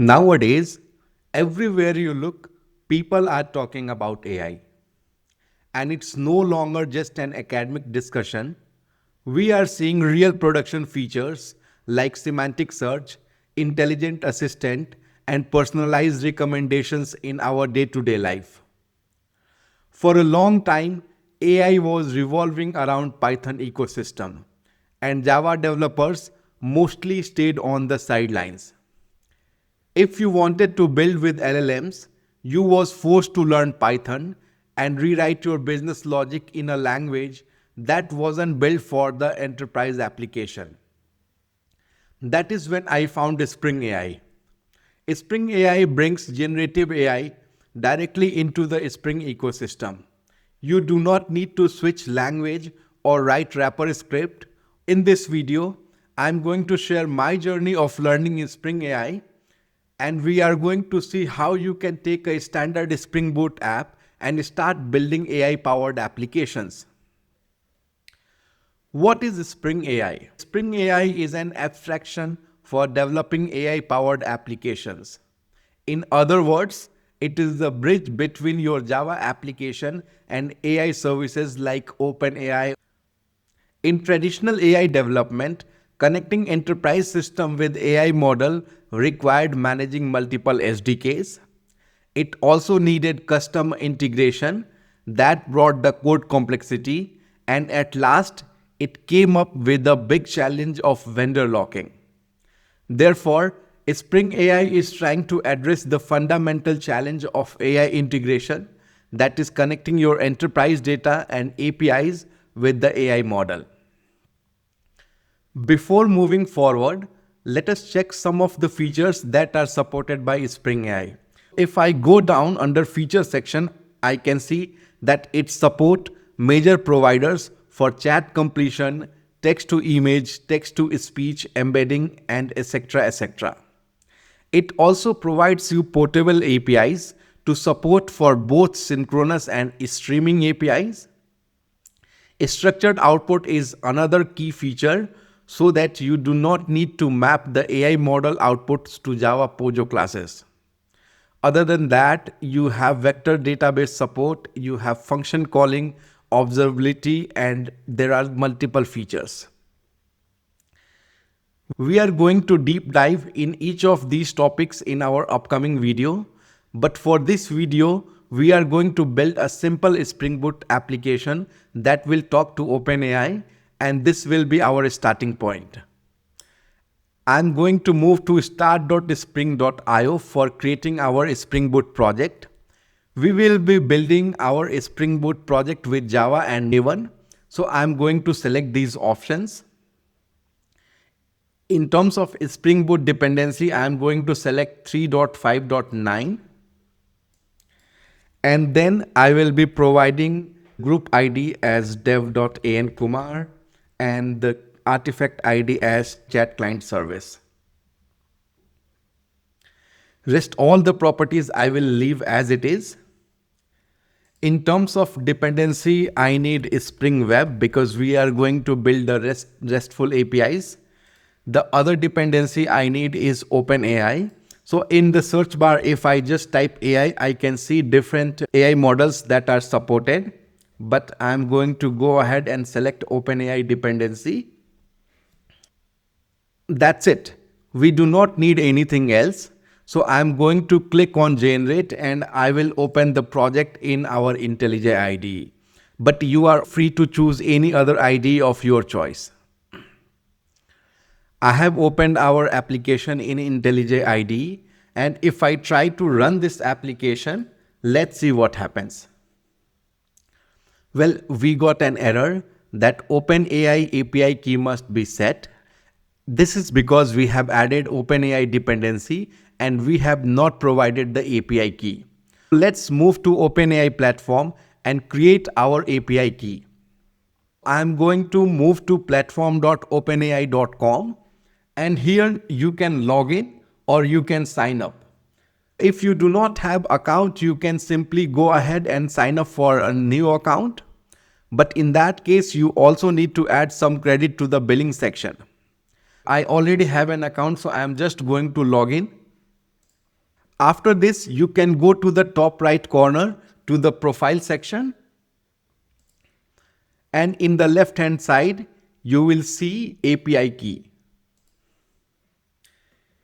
Nowadays, everywhere you look, people are talking about AI. And it's no longer just an academic discussion. We are seeing real production features like semantic search, intelligent assistant, and personalized recommendations in our day to day life. For a long time, AI was revolving around Python ecosystem, and Java developers mostly stayed on the sidelines. If you wanted to build with LLMs, you was forced to learn Python and rewrite your business logic in a language that wasn't built for the enterprise application. That is when I found Spring AI. Spring AI brings generative AI directly into the Spring ecosystem. You do not need to switch language or write wrapper script. In this video, I'm going to share my journey of learning in Spring AI, and we are going to see how you can take a standard Spring Boot app and start building AI powered applications. What is Spring AI? Spring AI is an abstraction for developing AI powered applications. In other words, it is the bridge between your Java application and AI services like OpenAI. In traditional AI development, connecting enterprise system with AI model required managing multiple SDKs. It also needed custom integration that brought the code complexity, and at last it came up with the big challenge of vendor locking. Therefore, Spring AI is trying to address the fundamental challenge of AI integration, that is connecting your enterprise data and APIs with the AI model. Before moving forward, let us check some of the features that are supported by Spring AI. If I go down under feature section, I can see that it supports major providers for chat completion, text to image, text to speech embedding, and etc. etc. It also provides you portable APIs to support for both synchronous and streaming APIs. Structured output is another key feature so that you do not need to map the AI model outputs to Java Pojo classes. Other than that, you have vector database support, you have function calling, observability, and there are multiple features. We are going to deep dive in each of these topics in our upcoming video. But for this video, we are going to build a simple Spring Boot application that will talk to OpenAI, and this will be our starting point. I'm going to move to start.spring.io for creating our Spring Boot project. We will be building our Spring Boot project with Java and Maven. So I'm going to select these options. In terms of Spring Boot dependency, I'm going to select 3.5.9. And then I will be providing group ID as dev.ankumar and the artifact ID as chat client service. Rest all the properties I will leave as it is. In terms of dependency, I need Spring Web because we are going to build the RESTful APIs. The other dependency I need is OpenAI. So in the search bar, if I just type AI, I can see different AI models that are supported. But I'm going to go ahead and select OpenAI dependency. That's it. We do not need anything else. So I'm going to click on generate and I will open the project in our IntelliJ IDE. But you are free to choose any other IDE of your choice. I have opened our application in IntelliJ IDE, and if I try to run this application, let's see what happens. Well, we got an error that OpenAI API key must be set. This is because we have added OpenAI dependency and we have not provided the API key. Let's move to OpenAI platform and create our API key. I'm going to move to platform.openai.com, and here you can log in or you can sign up. If you do not have account, you can simply go ahead and sign up for a new account. But in that case, you also need to add some credit to the billing section. I already have an account, so I am just going to log in. After this, you can go to the top right corner to the profile section, and in the left hand side, you will see API key.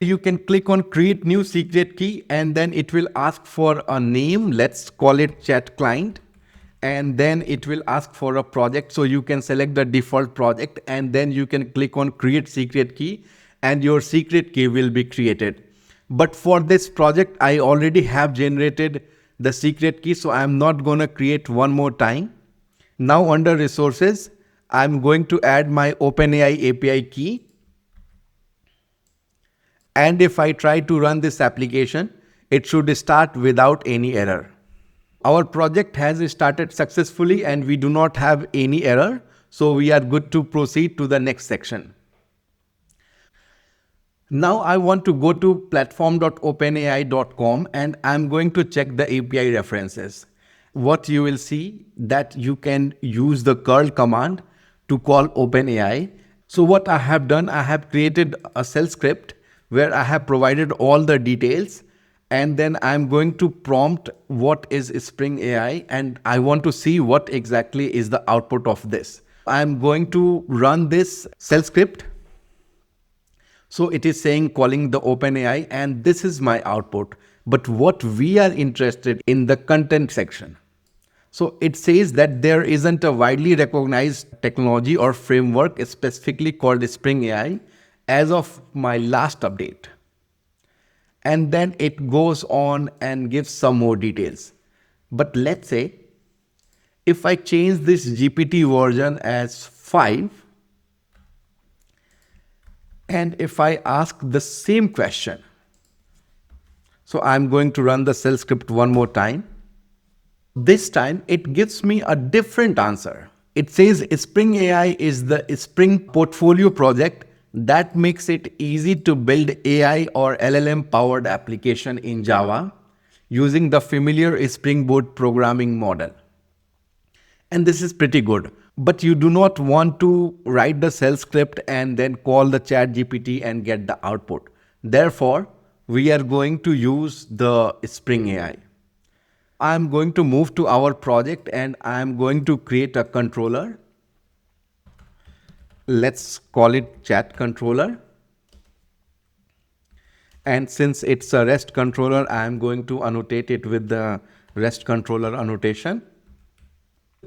You can click on create new secret key, and then it will ask for a name. Let's call it chat client. And then it will ask for a project. So you can select the default project, and then you can click on create secret key, and your secret key will be created. But for this project, I already have generated the secret key, so I'm not going to create one more time. Now under resources, I'm going to add my OpenAI API key. And if I try to run this application, it should start without any error. Our project has started successfully and we do not have any error. So we are good to proceed to the next section. Now I want to go to platform.openai.com and I'm going to check the API references. What you will see that you can use the curl command to call OpenAI. So what I have done, I have created a shell script where I have provided all the details, and then I'm going to prompt what is Spring AI, and I want to see what exactly is the output of this. I'm going to run this shell script. So it is saying calling the OpenAI, and this is my output. But what we are interested in the content section. So it says that there isn't a widely recognized technology or framework specifically called Spring AI as of my last update. And then it goes on and gives some more details. But let's say if I change this GPT version as 5, and if I ask the same question, so I'm going to run the shell script one more time. This time it gives me a different answer. It says Spring AI is the Spring portfolio project that makes it easy to build AI or LLM powered application in Java using the familiar Spring Boot programming model. And this is pretty good. But you do not want to write the shell script and then call the chat GPT and get the output. Therefore, we are going to use the Spring AI. I'm going to move to our project and I'm going to create a controller. Let's call it chat controller. And since it's a REST controller, I'm going to annotate it with the REST controller annotation.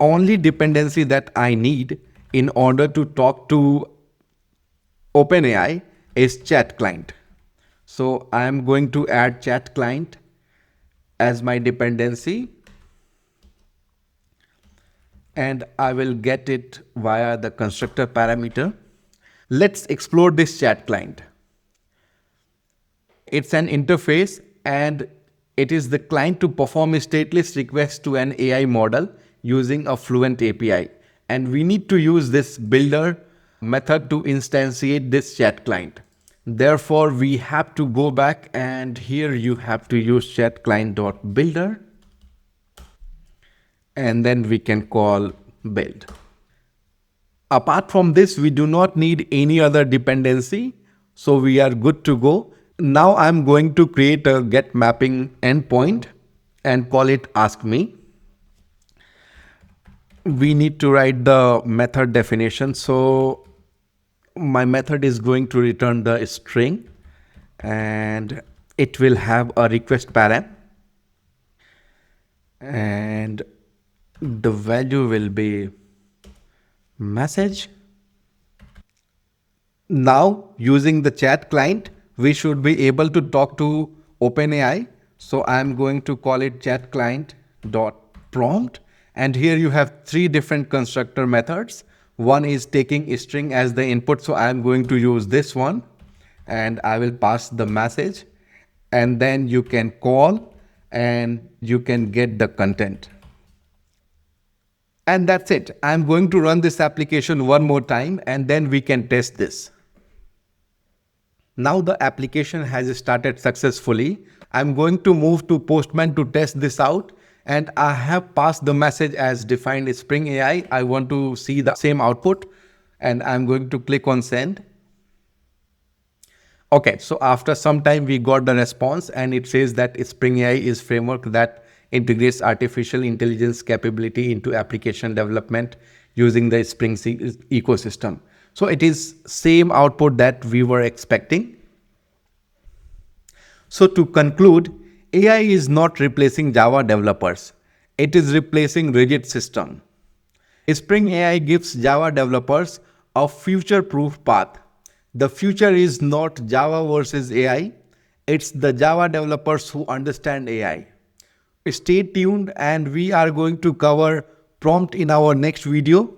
Only dependency that I need in order to talk to OpenAI is chat client. So I'm going to add chat client as my dependency, and I will get it via the constructor parameter. Let's explore this chat client. It's an interface and it is the client to perform a stateless request to an AI model using a Fluent API. And we need to use this builder method to instantiate this chat client. Therefore, we have to go back and here you have to use chat client.builder. And then we can call build. Apart from this, we do not need any other dependency. So we are good to go. Now I'm going to create a get mapping endpoint and call it ask me. We need to write the method definition. So my method is going to return the string and it will have a request param. And the value will be message. Now using the chat client, we should be able to talk to OpenAI. So I'm going to call it chat client.prompt. And here you have 3 different constructor methods. One is taking a string as the input. So I'm going to use this one and I will pass the message. And then you can call and you can get the content. And that's it. I'm going to run this application one more time and then we can test this. Now the application has started successfully. I'm going to move to Postman to test this out. And I have passed the message as defined Spring AI. I want to see the same output and I'm going to click on send. Okay, so after some time we got the response and it says that Spring AI is framework that integrates artificial intelligence capability into application development using the ecosystem. So it is same output that we were expecting. So to conclude, AI is not replacing Java developers. It is replacing rigid system. Spring AI gives Java developers a future-proof path. The future is not Java versus AI, it's the Java developers who understand AI. Stay tuned and we are going to cover prompt in our next video.